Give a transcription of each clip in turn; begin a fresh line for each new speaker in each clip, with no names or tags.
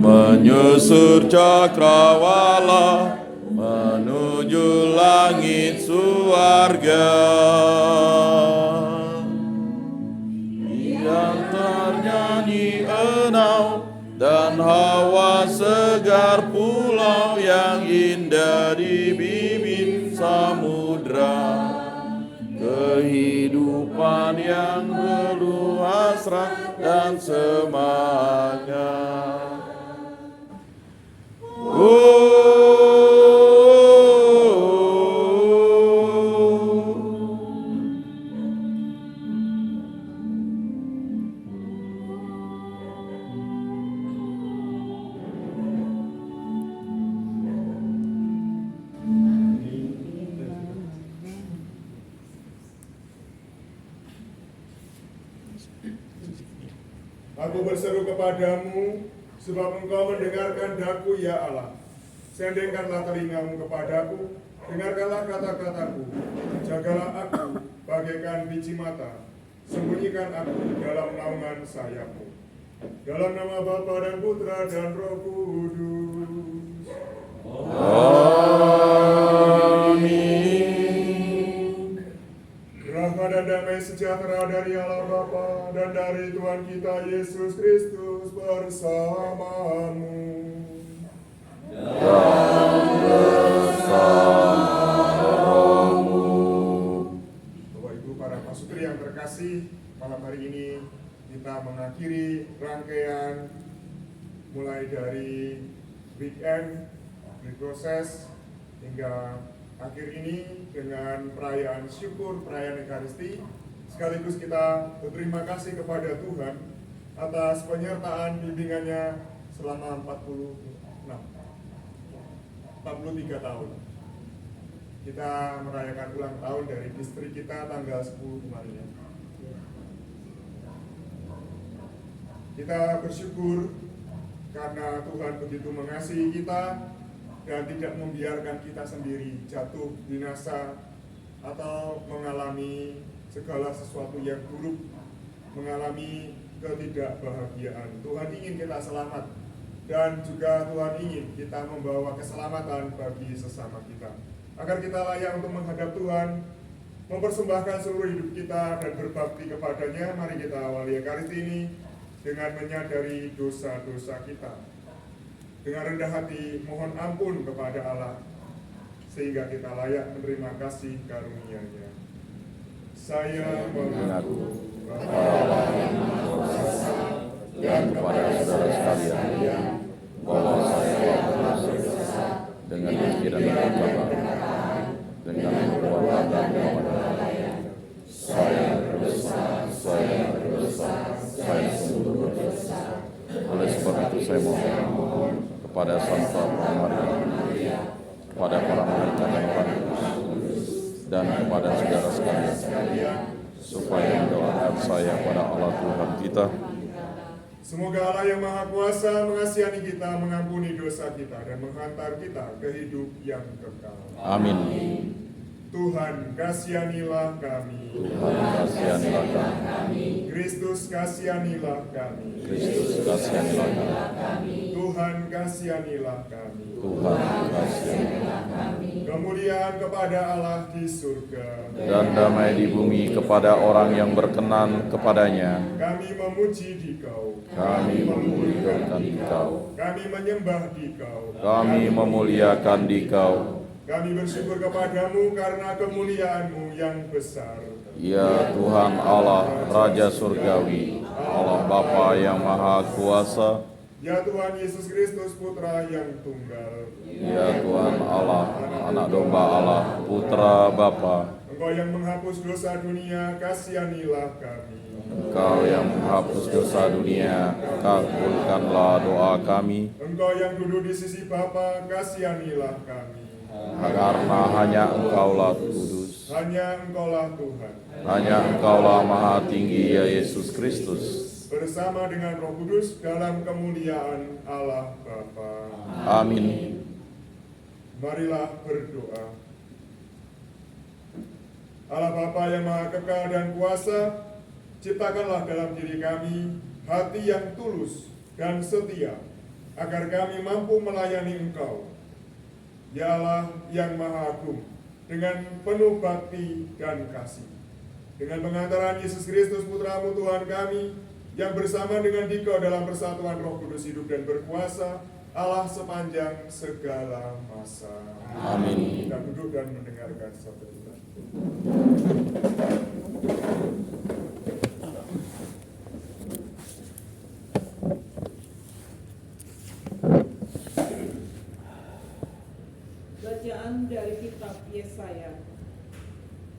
menyusur cakrawala menuju langit surga, yang ternyanyi enau dan hawa segar pulau yang indah di bibir samudra, kehidupan yang penuh hasrat dan semangat.
Aku berseru kepadamu, sebab engkau mendengarkan daku, ya Allah. Sendengkanlah telingamu kepadaku, dengarkanlah kata-kataku. Jagalah aku bagaikan biji mata, sembunyikan aku dalam naungan sayapmu. Dalam nama Bapa dan Putra dan Roh Kudus.
Amin.
Rahmat dan damai sejahtera dari Allah Bapa dan dari Tuhan kita Yesus Kristus bersamamu.
Dan bersamamu.
Bapak Ibu para pasutri yang terkasih, malam hari ini kita mengakhiri rangkaian mulai dari weekend, proses hingga akhir ini dengan perayaan syukur, perayaan Ekaristi. Sekaligus kita berterima kasih kepada Tuhan atas penyertaan bimbingannya selama 43 tahun. Kita merayakan ulang tahun dari distrik kita tanggal 10 kemarin ya. Kita bersyukur karena Tuhan begitu mengasihi kita dan tidak membiarkan kita sendiri jatuh binasa atau mengalami segala sesuatu yang buruk, mengalami ketidakbahagiaan. Tuhan ingin kita selamat dan juga Tuhan ingin kita membawa keselamatan bagi sesama kita, agar kita layak untuk menghadap Tuhan, mempersembahkan seluruh hidup kita dan berbakti kepadanya. Mari kita awali Ekaristi ini dengan menyadari dosa-dosa kita. Dengan rendah hati mohon ampun kepada Allah, sehingga kita layak menerima kasih karunia-Nya. Saya mengaku kepada Allah yang Maha Kuasa dan kepada saudara sekalian bahwa saya telah berdosa
dengan pikiran dan perkataan, dengan perbuatan dan kelalaian. Saya berdosa, saya sungguh berdosa. Oleh sebab itu saya mohon kepada Santa Maria, kepada para malaikat dan roh kudus, dan kepada saudara sekalian, supaya mendoakan saya pada Allah Tuhan kita.
Semoga Allah yang Maha Kuasa mengasihani kita, mengampuni dosa kita, dan menghantar kita ke hidup yang kekal.
Amin.
Tuhan, kasihanilah kami.
Tuhan, kasihanilah kami.
Kristus, kasihanilah kami.
Kristus, kasihanilah kami.
Tuhan, kasihanilah kami.
Tuhan, kasihanilah kami.
Kemuliaan kepada Allah di surga,
Dan damai di bumi kepada orang yang berkenan kepadanya.
kami memuji Dikau.
Kami memuliakan Dikau.
Kami menyembah Dikau.
Kami memuliakan Dikau.
Kami bersyukur kepadamu karena kemuliaan-Mu yang besar.
Ya Tuhan Allah, Raja Surgawi, Allah Bapa yang Maha Kuasa.
Ya Tuhan Yesus Kristus, Putra yang tunggal.
Ya Tuhan Allah, Anak Domba Allah, Putra Bapa.
Engkau yang menghapus dosa dunia, kasihanilah kami.
Engkau yang menghapus dosa dunia, kabulkanlah doa kami.
Engkau yang duduk di sisi Bapa, kasihanilah kami.
Karena hanya Engkaulah kudus,
Hanya Engkaulah Tuhan.
hanya Engkaulah Maha Tinggi, ya Yesus Kristus.
Bersama dengan Roh Kudus dalam kemuliaan Allah Bapa.
Amin.
Marilah berdoa. Allah Bapa yang Maha Kekal dan Kuasa, ciptakanlah dalam diri kami hati yang tulus dan setia, agar kami mampu melayani Engkau, ya Allah yang Maha Agung, dengan penuh bakti dan kasih. Dengan pengantaran Yesus Kristus Putra-Mu Tuhan kami, yang bersama dengan Dikau dalam persatuan Roh Kudus hidup dan berkuasa, Allah sepanjang segala masa.
Amin.
Kita duduk dan mendengarkan sabda Tuhan.
Bacaan dari kitab Yesaya.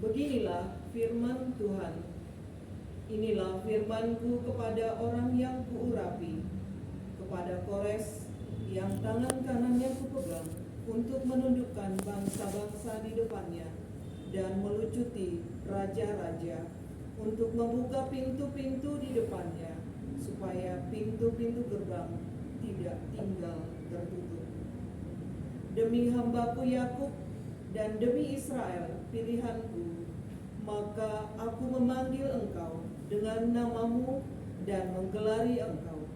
Beginilah firman Tuhan. Inilah firman-Ku kepada orang yang Kuurapi, kepada Kores yang tangan kanannya Kupegang, untuk menundukkan bangsa-bangsa di depannya dan melucuti raja-raja, untuk membuka pintu-pintu di depannya, supaya pintu-pintu gerbang tidak tinggal tertutup. Demi hamba-Ku Yakub dan demi Israel pilihan-Ku, maka Aku memanggil engkau dengan namamu dan menggelari engkau,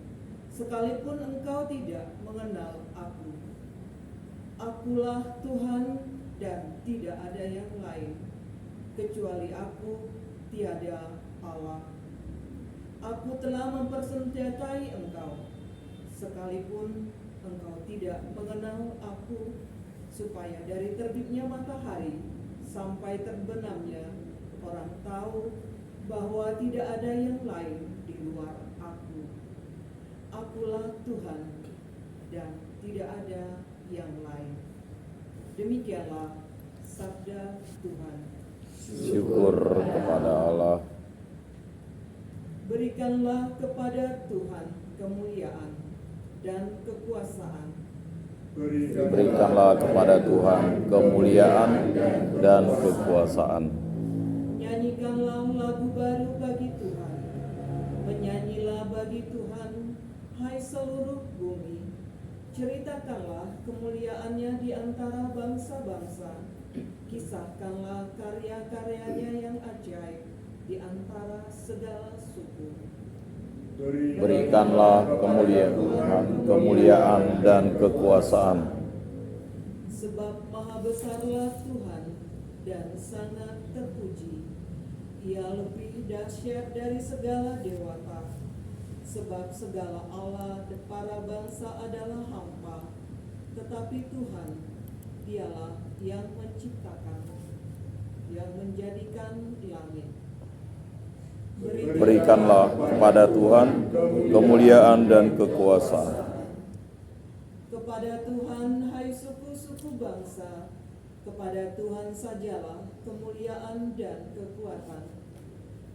sekalipun engkau tidak mengenal Aku. Akulah Tuhan dan tidak ada yang lain, kecuali Aku tiada Allah. Aku telah mempersenjatai engkau, sekalipun engkau tidak mengenal Aku, supaya dari terbitnya matahari sampai terbenamnya orang tahu bahwa tidak ada yang lain di luar Aku. Akulah Tuhan dan tidak ada yang lain. Demikianlah sabda Tuhan.
Syukur kepada Allah.
Berikanlah kepada Tuhan kemuliaan dan kekuasaan.
Berikanlah kepada Tuhan kemuliaan dan kekuasaan.
Nyanyikanlah lagu baru bagi Tuhan. Menyanyilah bagi Tuhan, hai seluruh bumi. Ceritakanlah kemuliaannya di antara bangsa-bangsa. Kisahkanlah karya-karyanya yang ajaib di antara segala suku.
Berikanlah kemuliaan dan kekuasaan.
Sebab maha besarlah Tuhan dan sangat terpuji. Ia lebih dahsyat dari segala dewata. Sebab segala Allah para bangsa adalah hampa, tetapi Tuhan, Dialah yang menciptakan, yang menjadikan langit.
Berikanlah kepada Tuhan kemuliaan dan kekuasaan.
Kepada Tuhan, hai suku-suku bangsa, kepada Tuhan sajalah kemuliaan dan kekuatan.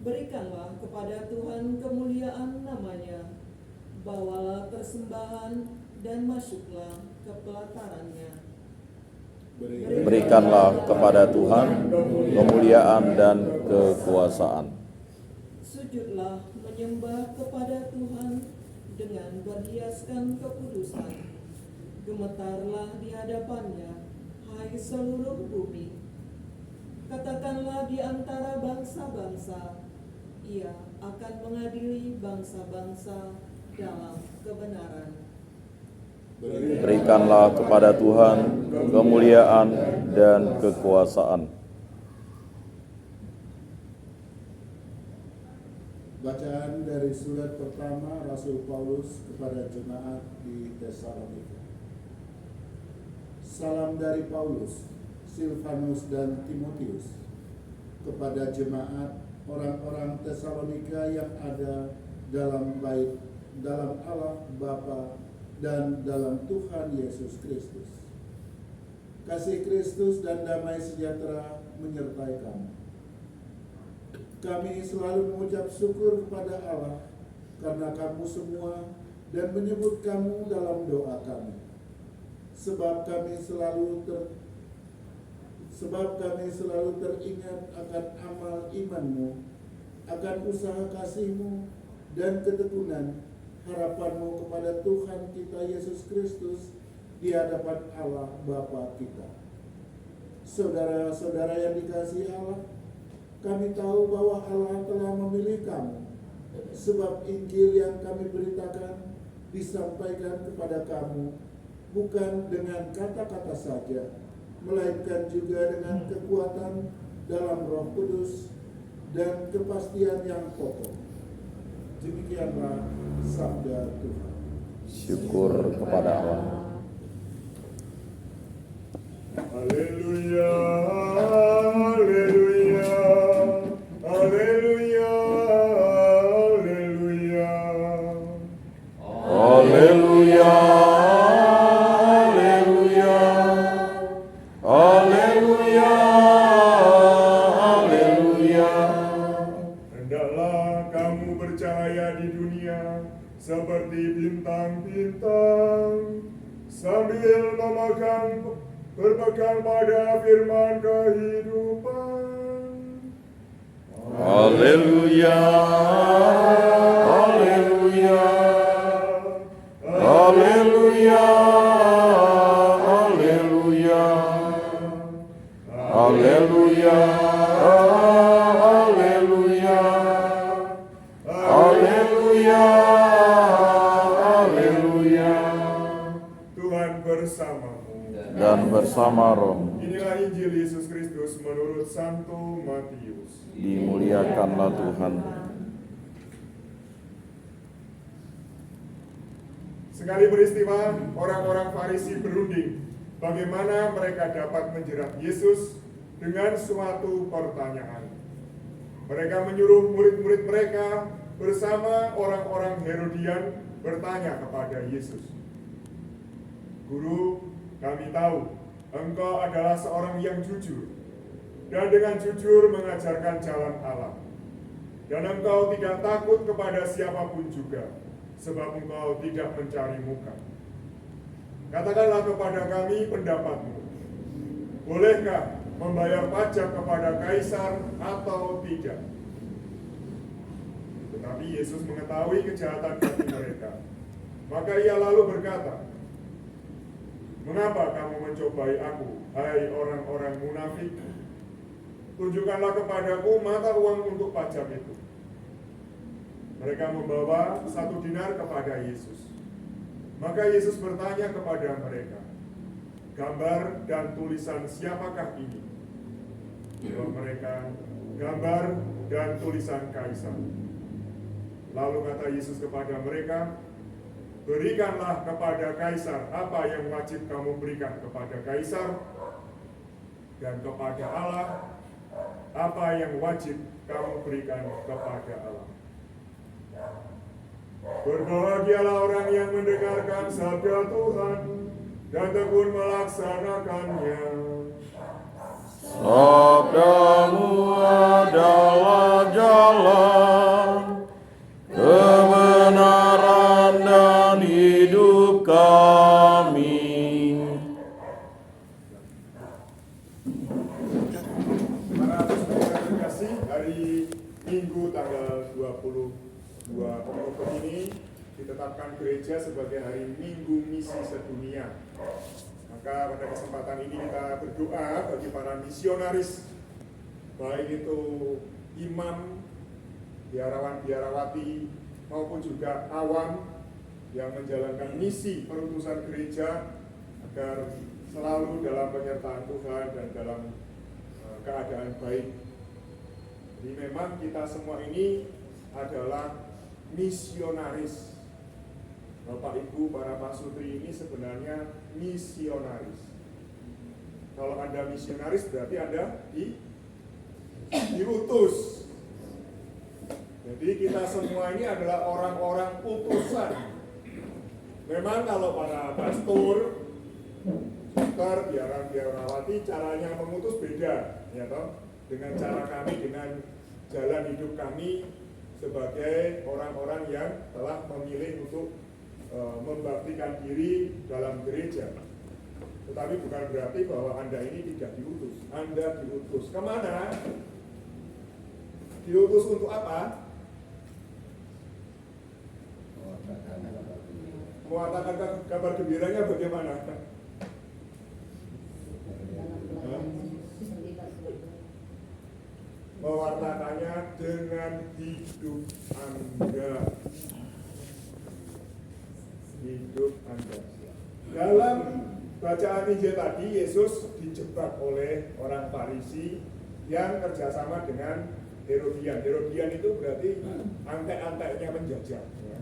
Berikanlah kepada Tuhan kemuliaan namanya, bawalah persembahan dan masuklah ke pelatarannya.
Berikanlah kepada Tuhan kemuliaan dan kekuasaan.
Sujudlah menyembah kepada Tuhan dengan berhiaskan kekudusan. Gemetarlah di hadapannya, hai seluruh bumi. Katakanlah di antara bangsa-bangsa, Ia akan mengadili bangsa-bangsa dalam kebenaran.
Berikanlah kepada Tuhan kemuliaan dan kekuasaan.
Bacaan dari surat pertama Rasul Paulus kepada jemaat di Tesalonika. Salam dari Paulus, Silvanus dan Timotius kepada jemaat orang-orang Tesalonika yang ada dalam Allah Bapa dan dalam Tuhan Yesus Kristus. Kasih Kristus dan damai sejahtera menyertai kamu. Kami selalu mengucap syukur kepada Allah karena kamu semua dan menyebut kamu dalam doa kami. Sebab kami selalu teringat akan amal imanmu, akan usaha kasihmu dan ketekunan harapanmu kepada Tuhan kita Yesus Kristus di hadapan Allah Bapa kita. Saudara-saudara yang dikasihi Allah, kami tahu bahwa Allah telah memilih kamu, sebab Injil yang kami beritakan disampaikan kepada kamu bukan dengan kata-kata saja, melainkan juga dengan kekuatan dalam Roh Kudus dan kepastian yang kokoh. Demikianlah sabda Tuhan.
Syukur kepada Allah.
Haleluya, haleluya, haleluya, haleluya.
Haleluya, haleluya, haleluya, haleluya.
Hendaklah kamu bercahaya di dunia seperti bintang-bintang, sambil berpegang pada firman kehidupan.
Haleluya, haleluya, haleluya, haleluya, haleluya, haleluya, haleluya, haleluya.
Tuhan bersamamu.
Dan bersama roh,
Inilah Injil Yesus Kristus menurut Santo Matius.
dimuliakanlah Tuhan.
Sekali peristiwa, orang-orang Farisi berunding bagaimana mereka dapat menjerat Yesus dengan suatu pertanyaan. Mereka menyuruh murid-murid mereka bersama orang-orang Herodian bertanya kepada Yesus, "Guru, kami tahu Engkau adalah seorang yang jujur dan dengan jujur mengajarkan jalan Allah. Dan Engkau tidak takut kepada siapapun juga, sebab Engkau tidak mencari muka. Katakanlah kepada kami pendapatmu. Bolehkah membayar pajak kepada Kaisar atau tidak?" Tetapi Yesus mengetahui kejahatan hati mereka. Maka ia lalu berkata, "Mengapa kamu mencobai aku, hai orang-orang munafik? Tunjukkanlah kepadaku mata uang untuk pajak itu." Mereka membawa 1 dinar kepada Yesus. Maka Yesus bertanya kepada mereka, "Gambar dan tulisan siapakah ini?" Jawab mereka, "Gambar dan tulisan Kaisar." Lalu kata Yesus kepada mereka, "Berikanlah kepada Kaisar apa yang wajib kamu berikan kepada Kaisar, dan kepada Allah apa yang wajib kamu berikan kepada Allah." Berbahagialah orang yang mendengarkan sabda Tuhan dan tekun melaksanakannya.
Sabdamu adalah jalan, kebenaran dan hidup kami.
Para saudara terkasih, hari Minggu tanggal 22 Oktober ini ditetapkan gereja sebagai hari Minggu Misi Sedunia. Maka pada kesempatan ini kita berdoa bagi para misionaris, baik itu imam, biarawan-biarawati, maupun juga awam yang menjalankan misi perutusan gereja, agar selalu dalam penyertaan Tuhan dan dalam keadaan baik. Jadi memang kita semua ini adalah misionaris. Bapak Ibu para pasutri ini sebenarnya misionaris. Kalau Anda misionaris berarti Anda diutus. Jadi kita semua ini adalah orang-orang utusan. Memang kalau para pastor, suster, biarawati caranya mengutus beda, ya toh? Dengan cara kami, dengan jalan hidup kami sebagai orang-orang yang telah memilih untuk membaktikan diri dalam gereja. Tetapi bukan berarti bahwa Anda ini tidak diutus. Anda diutus kemana? Diutus untuk apa? Mengatakan kabar gembiranya bagaimana? Mewartakan dengan hidup Anda. Hidup Anda. Dalam bacaan Injil tadi, Yesus dijebak oleh orang Farisi yang kerjasama dengan Herodian. Herodian itu berarti antek-anteknya penjajah. Ya.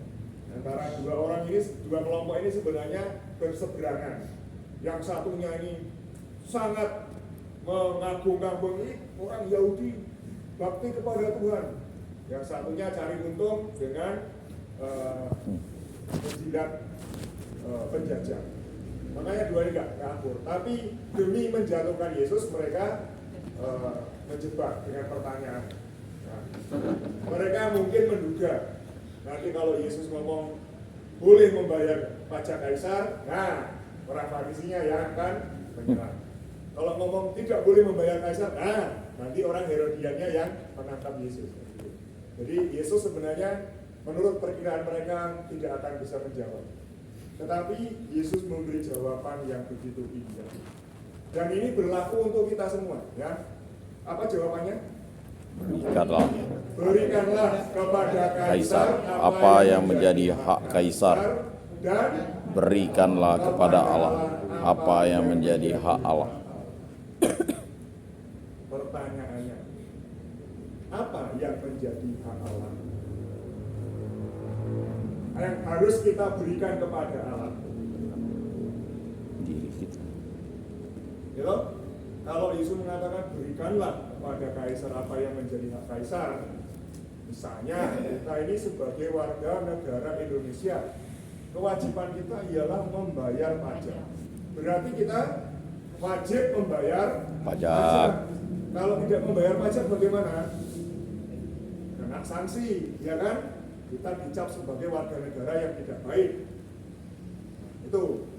Antara dua kelompok ini sebenarnya berseberangan. Yang satunya ini sangat mengagung-agungi orang Yahudi, bakti kepada Tuhan. Yang satunya cari untung dengan menjilat penjajah. Makanya dua ini nggak akur. Tapi demi menjatuhkan Yesus, mereka menjebak dengan pertanyaan. Nah, mereka mungkin menduga nanti kalau Yesus ngomong boleh membayar pajak kaisar, nah orang Farisinya yang akan menyerang. Kalau ngomong tidak boleh membayar kaisar, nah nanti orang Herodiannya yang menangkap Yesus. Jadi Yesus sebenarnya menurut perkiraan mereka tidak akan bisa menjawab. Tetapi Yesus memberi jawaban yang begitu indah. Dan ini berlaku untuk kita semua, ya. Apa jawabannya? Berikanlah kepada kaisar
apa yang menjadi hak kaisar,
dan
berikanlah kepada Allah apa yang menjadi hak Allah.
Pertanyaannya, apa yang menjadi hak Allah? Yang harus kita berikan kepada Allah.
Diri kita.
Gitu? Kalau Yesus mengatakan berikanlah kepada kaisar apa yang menjadi hak kaisar, misalnya kita ini sebagai warga negara Indonesia, kewajiban kita ialah membayar pajak. Berarti kita wajib membayar
Pajak.
Kalau tidak membayar pajak bagaimana? Kena sanksi, ya kan? Kita dicap sebagai warga negara yang tidak baik. Itu.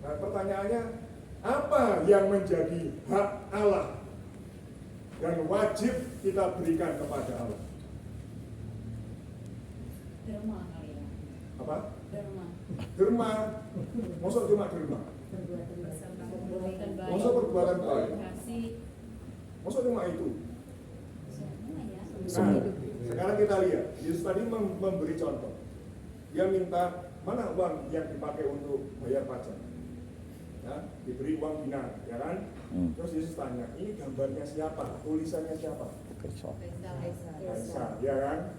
Nah, pertanyaannya, apa yang menjadi hak Allah dan wajib kita berikan kepada Allah?
Derma kali ya.
Apa?
Derma.
Derma. Maksud cuma derma?
Perbuatan baik.
Maksud perbuatan baik?
Kasih.
Maksud cuma itu?
Semua ya.
Nah, sekarang kita lihat, Yesus tadi memberi contoh. Dia minta mana uang yang dipakai untuk bayar pajak. Ya, diberi uang dinar, ya kan? Terus Yesus tanya, ini gambarnya siapa? Tulisannya siapa? Kaisar, ya kan?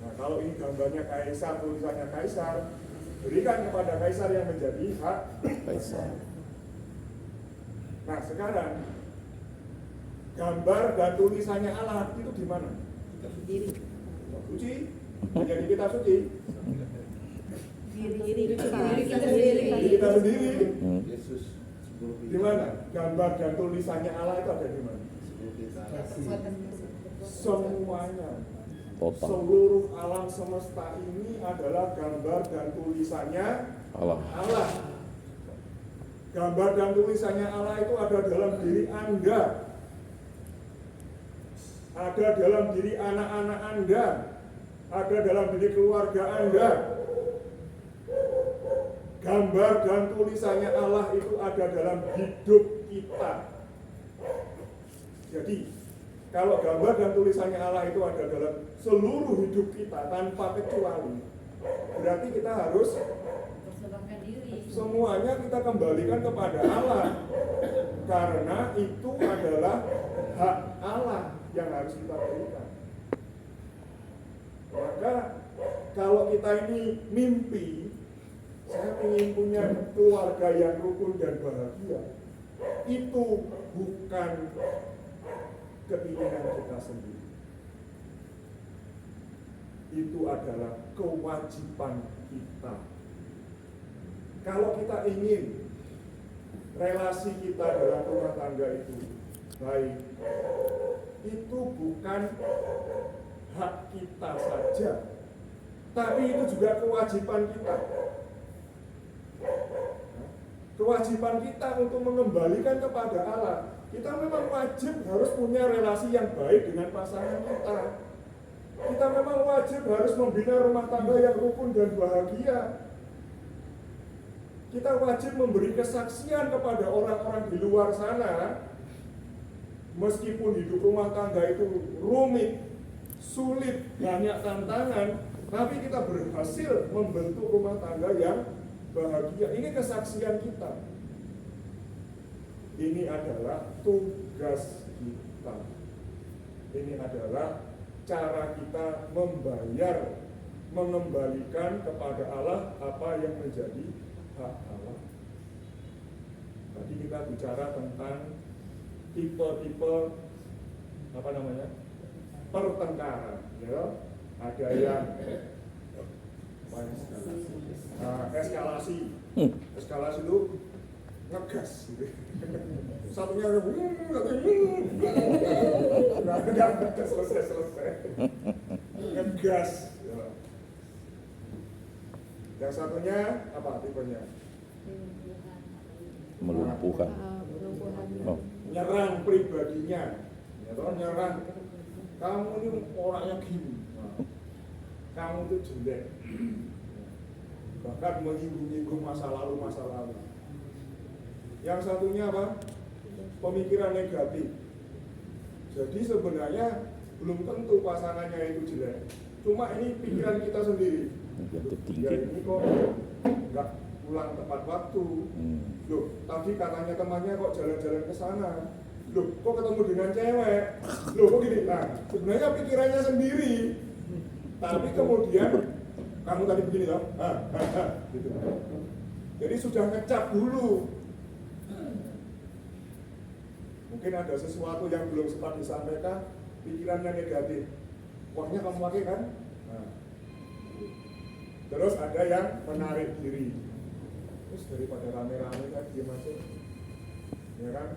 Nah, kalau ini gambarnya kaisar, tulisannya kaisar, berikan kepada kaisar yang menjadi hak
Kaisar.
Nah, sekarang gambar dan tulisannya Allah itu di mana? Suci, menjadi kita suci. Diri kita sendiri.
Yesus
Di mana? Gambar dan tulisannya Allah itu ada di mana? Semuanya.
Total.
Seluruh alam semesta ini adalah gambar dan tulisannya
Allah.
Allah. Gambar dan tulisannya Allah itu ada dalam diri Anda. Ada dalam diri anak-anak Anda. Ada dalam diri keluarga Anda. Gambar dan tulisannya Allah itu ada dalam hidup kita. Jadi, kalau gambar dan tulisannya Allah itu ada dalam seluruh hidup kita tanpa kecuali, berarti kita harus
Persembahkan diri.
semuanya kita kembalikan kepada Allah. Karena itu adalah hak Allah yang harus kita berikan. Maka kalau kita ini mimpi, saya ingin punya keluarga yang rukun dan bahagia, itu bukan keinginan kita sendiri. Itu adalah kewajiban kita. Kalau kita ingin relasi kita dalam rumah tangga itu baik, itu bukan hak kita saja, tapi itu juga kewajiban kita. Kewajiban kita untuk mengembalikan kepada Allah. Kita memang wajib harus punya relasi yang baik dengan pasangan kita. Kita memang wajib harus membina rumah tangga yang rukun dan bahagia. Kita wajib memberi kesaksian kepada orang-orang di luar sana. Meskipun hidup rumah tangga itu rumit, sulit, banyak tantangan, tapi kita berhasil membentuk rumah tangga yang bahagia. Ini kesaksian kita. Ini adalah tugas kita. Ini adalah cara kita membayar, mengembalikan kepada Allah apa yang menjadi hak Allah. Tadi kita bicara tentang tipe-tipe pertengkaran, ya. Ada yang eskalasi. Eskalasi itu ngegas gitu. Satunya nggak selesai ngegas, ya. Yang satunya apa tipenya?
Melumpuhkan. Oh.
Nyerang pribadinya, ya toh, nyerang. Kamu ini orangnya gini, kamu itu jelek, bahkan menyinggung-nyinggung masa lalu. Yang satunya apa? Pemikiran negatif. Jadi sebenarnya belum tentu pasangannya itu jelek, cuma ini pikiran kita sendiri.
Negatif
Ya
tinggi.
ini kok nggak pulang tepat waktu. Loh, tadi katanya temannya kok jalan-jalan ke sana. Loh, kok ketemu dengan cewek? Loh, kok gini? Nah, sebenarnya pikirannya sendiri. Tapi kemudian kamu tadi begini loh. Gitu. Jadi sudah ngecap dulu. Mungkin ada sesuatu yang belum sempat disampaikan, pikirannya negatif. Uangnya kamu pakai kan? Nah. Terus ada yang menarik diri. Terus daripada rame-rame kan diam aja, ya kan?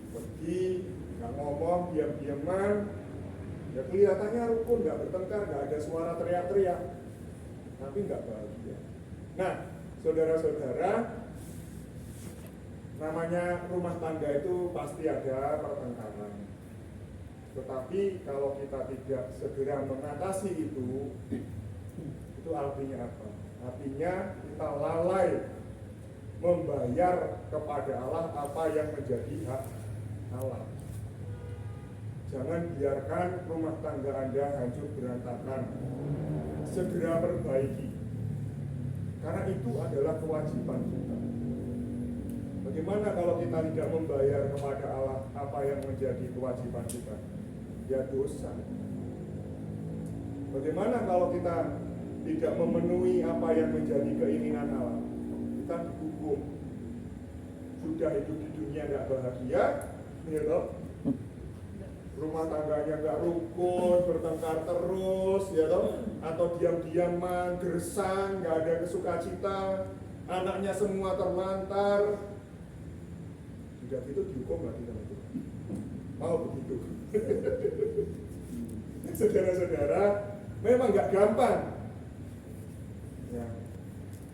Pergi, nggak ngomong, diam-diaman, ya kelihatannya rukun, nggak bertengkar, nggak ada suara teriak-teriak, tapi nggak bahagia. Nah, saudara-saudara, namanya rumah tangga itu pasti ada pertengkaran. Tetapi kalau kita tidak segera mengatasi itu artinya apa? Artinya kita lalai membayar kepada Allah apa yang menjadi hak Allah. Jangan biarkan rumah tangga Anda hancur berantakan. Segera perbaiki. Karena itu adalah kewajiban kita. Bagaimana kalau kita tidak membayar kepada Allah apa yang menjadi kewajiban kita? Ya dosa. Bagaimana kalau kita tidak memenuhi apa yang menjadi keinginan Allah? Kita dihukum. Sudah hidup di dunia nggak bahagia, ya toh? Rumah tangganya nggak rukun, bertengkar terus, ya toh? Atau diam-diaman, gersang, nggak ada kesukacita, anaknya semua terlantar. Sudah itu dihukum nggak kita itu? Mau begitu? Saudara-saudara, memang nggak gampang. Ya,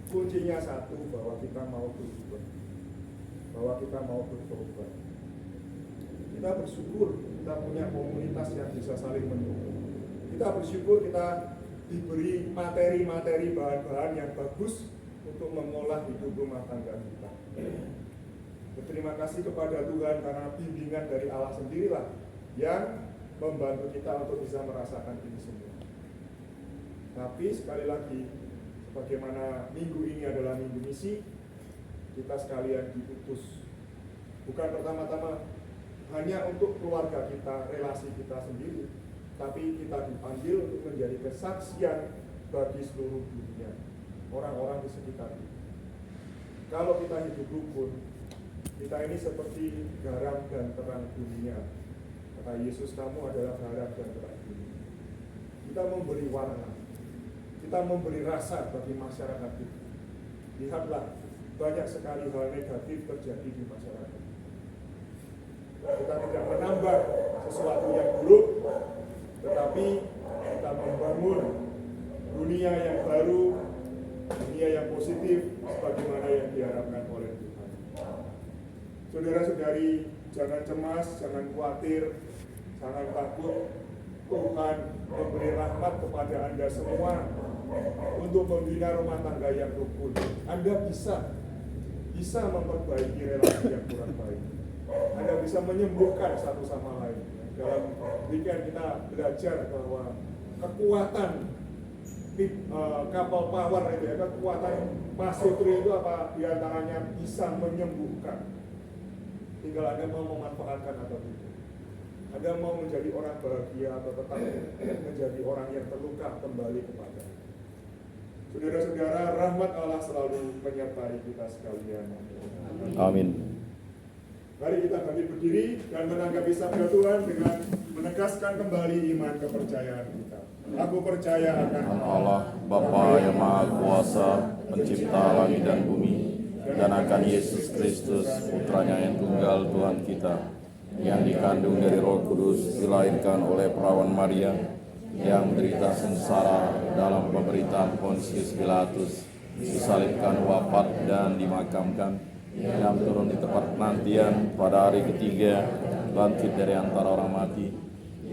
kuncinya satu, bahwa kita mau berubah, bahwa kita mau bertobat. Kita bersyukur kita punya komunitas yang bisa saling mendukung. Kita bersyukur kita diberi materi-materi bahan-bahan yang bagus untuk mengolah hidup rumah tangga kita. Berterima kasih kepada Tuhan karena bimbingan dari Allah sendirilah yang membantu kita untuk bisa merasakan ini semua. Tapi sekali lagi, bagaimana minggu ini adalah minggu misi, kita sekalian diutus bukan pertama-tama hanya untuk keluarga kita, relasi kita sendiri, tapi kita dipanggil untuk menjadi kesaksian bagi seluruh dunia, orang-orang di sekitar kita. Kalau kita hidup rukun, kita ini seperti garam dan terang dunia. Kata Yesus, kamu adalah garam dan terang dunia. Kita memberi warna, kita memberi rasa bagi masyarakat kita. Lihatlah, banyak sekali hal negatif terjadi di masyarakat. Kita tidak menambah sesuatu yang buruk, tetapi kita membangun dunia yang baru, dunia yang positif, sebagaimana yang diharapkan oleh Tuhan. Saudara-saudari, jangan cemas, jangan khawatir, jangan takut. Tuhan memberi rahmat kepada Anda semua untuk membina rumah tangga yang rukun. Anda bisa memperbaiki relasi yang kurang baik. Anda bisa menyembuhkan satu sama lain. Dalam weekend kita belajar bahwa kekuatan kapal power itu ya, kekuatan pasutri itu apa diantaranya bisa menyembuhkan. Tinggal Anda mau memanfaatkan atau tidak. Anda mau menjadi orang bahagia atau tetap menjadi orang yang terluka kembali kepada. Saudara-saudara, rahmat Allah selalu menyertai kita sekalian.
Amin.
Mari kita bangkit berdiri dan menanggapi sabda Tuhan dengan menegaskan kembali iman kepercayaan kita. Aku percaya akan
Allah, Bapa yang Maha Kuasa, pencipta langit dan bumi, dan akan Yesus Kristus, putranya yang tunggal Tuhan kita, yang dikandung dari Roh Kudus, dilahirkan oleh perawan Maria, yang menderita sengsara dalam pemerintahan Pontius Pilatus, disalibkan, wafat, dan dimakamkan, yang turun di tempat penantian pada hari ketiga, bangkit dari antara orang mati,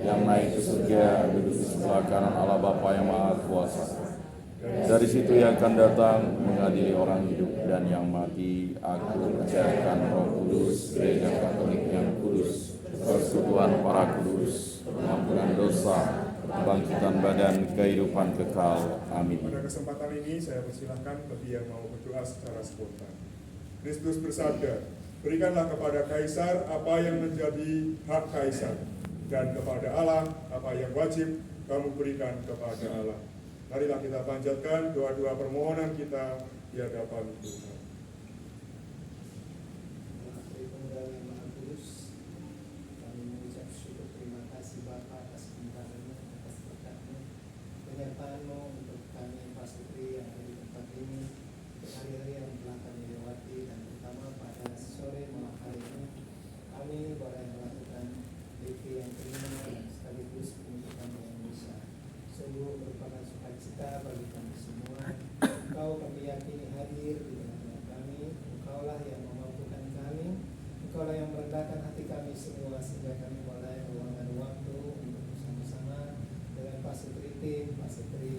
yang naik ke surga, duduk di sebelah kanan Allah Bapa yang Maha Kuasa. Dari situ yang akan datang mengadili orang hidup dan yang mati. Aku percayakan Roh Kudus, Gereja Katolik yang kudus, persekutuan para kudus, pengampunan dosa, kebangkitan badan, kehidupan kekal. Amin.
Pada kesempatan ini saya persilahkan bagi yang mau berdoa secara spontan. Kristus bersabda, berikanlah kepada Kaisar apa yang menjadi hak Kaisar, dan kepada Allah apa yang wajib kamu berikan kepada Allah. Marilah kita panjatkan doa-doa permohonan kita di hadapan Tuhan.
Tunggal yang Maha Kudus, kami mengucap syukur terima kasih Bapa atas kemurahan-Mu, atas berkat-Mu, penyertaan-Mu untuk kami pasutri yang ada di tempat ini, hari-hari yang telah kami lewati, dan terutama pada sore malam hari ini kami boleh melakukan DP yang kelima dan sekaligus penunjukan yang bisa. Sungguh merupakan sukacita bagi kami semua. Engkau kami yakini hadir di tengah-tengah kami. Engkaulah yang memampukan kami. Engkaulah yang merendahkan hati kami semua sehingga kami boleh meluangkan waktu untuk bersama-sama dengan pasutri tim, pasutri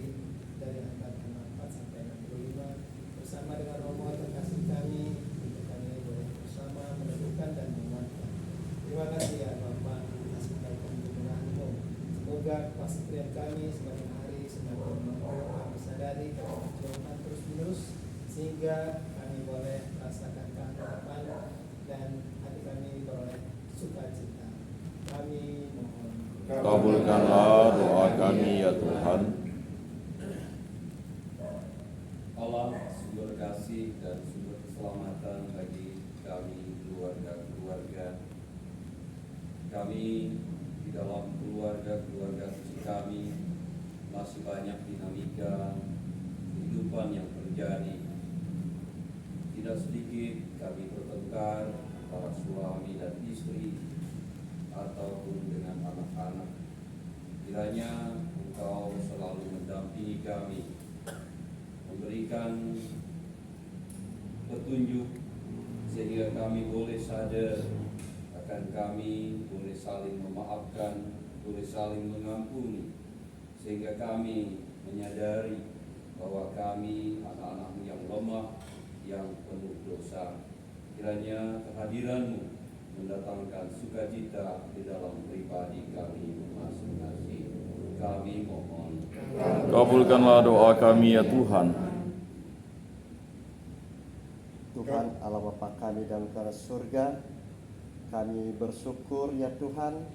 dari angkatan 4 sampai 65 bersama dengan romo terkasih kami untuk kami boleh bersama menentukan dan menguatkan. Terima kasih ya Bapak atas kemurahan-Mu. Semoga pasutri kami semakin hari semakin mampu kami sadari kami perjuangan terus-menerus sehingga kami boleh merasakan kehangatan dan hati kami beroleh sukacita. Kami mohon.
Kabulkanlah doa kami ya Tuhan.
Allah sumber kasih dan sumber keselamatan bagi kami keluarga-keluarga kami. Di dalam keluarga suci kami masih banyak dinamika kehidupan yang terjadi. Tidak sedikit kami bertengkar para suami dan istri ataupun dengan anak-anak. Kiranya Engkau selalu mendampingi kami, memberikan petunjuk sehingga kami boleh sadar akan kami boleh saling memaafkan, boleh saling mengampuni, sehingga kami menyadari bahwa kami anak-anak yang lemah, yang penuh dosa. Kiranya kehadiran-Mu mendatangkan sukacita di dalam pribadi kami masing-masing. Kami mohon.
Kabulkanlah doa kami ya Tuhan.
Tuhan Allah Bapa kami dalam surga, kami bersyukur ya Tuhan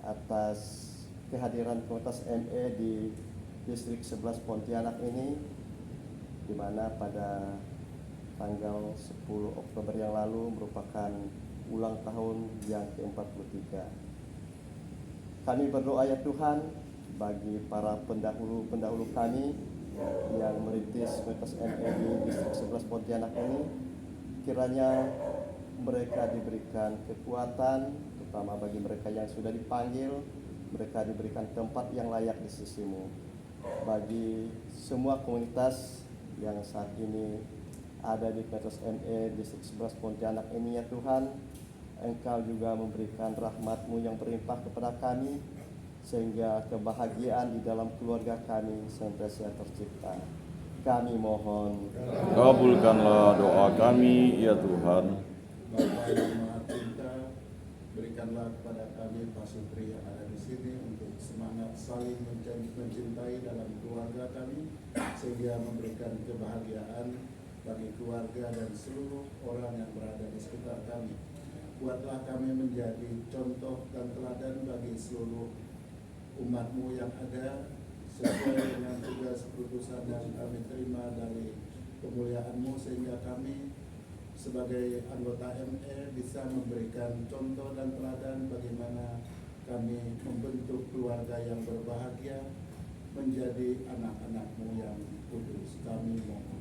atas kehadiran komunitas ME di distrik 11 Pontianak ini, di mana pada tanggal 10 Oktober yang lalu merupakan ulang tahun yang ke-43. Kami berdoa ya Tuhan bagi para pendahulu kami yang merintis komunitas ME di distrik 11 Pontianak ini, kiranya mereka diberikan kekuatan, terutama bagi mereka yang sudah dipanggil, mereka diberikan tempat yang layak di sisi-Mu. Bagi semua komunitas yang saat ini ada di komunitas ME distrik 11 Pontianak ini ya Tuhan, Engkau juga memberikan rahmat-Mu yang berlimpah kepada kami, sehingga kebahagiaan di dalam keluarga kami senantiasa tercipta. Kami mohon.
Kabulkanlah doa kami ya Tuhan.
Bapa yang Maha Cinta, berikanlah kepada kami pasutri yang ada di sini untuk semangat saling mencintai dalam keluarga kami, sehingga memberikan kebahagiaan bagi keluarga dan seluruh orang yang berada di sekitar kami. Buatlah kami menjadi contoh dan teladan bagi seluruh umat-Mu yang ada, sesuai dengan tugas keputusan yang kami terima dari kemuliaan-Mu, sehingga kami sebagai anggota ME bisa memberikan contoh dan teladan bagaimana kami membentuk keluarga yang berbahagia menjadi anak-anak-Mu yang kudus. Kami mohon.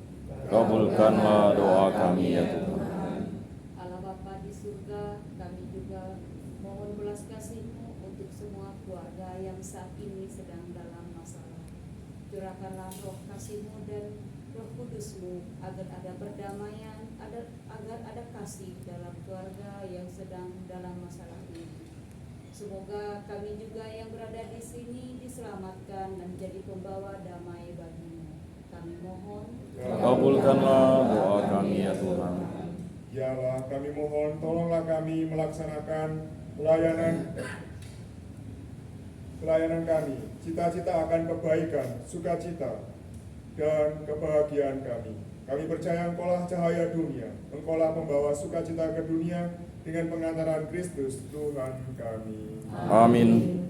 Kabulkanlah doa kami ya Tuhan.
Allah Bapa di surga, kami juga mohon belas kasih-Mu untuk semua keluarga yang saat ini sedang dalam masalah. Curahkanlah roh kasih-Mu dan roh kudus-Mu agar ada perdamaian, agar ada kasih dalam keluarga yang sedang dalam masalah ini. Semoga kami juga yang berada di sini diselamatkan dan menjadi pembawa damai bagi-Mu. Kami mohon.
Kabulkanlah doa kami ya Tuhan.
Ya Allah, kami mohon tolonglah kami melaksanakan pelayanan kami, cita-cita akan kebaikan, sukacita, dan kebahagiaan kami. Kami percaya Engkaulah cahaya dunia, Engkaulah pembawa sukacita ke dunia dengan pengantaran Kristus Tuhan kami.
Amin.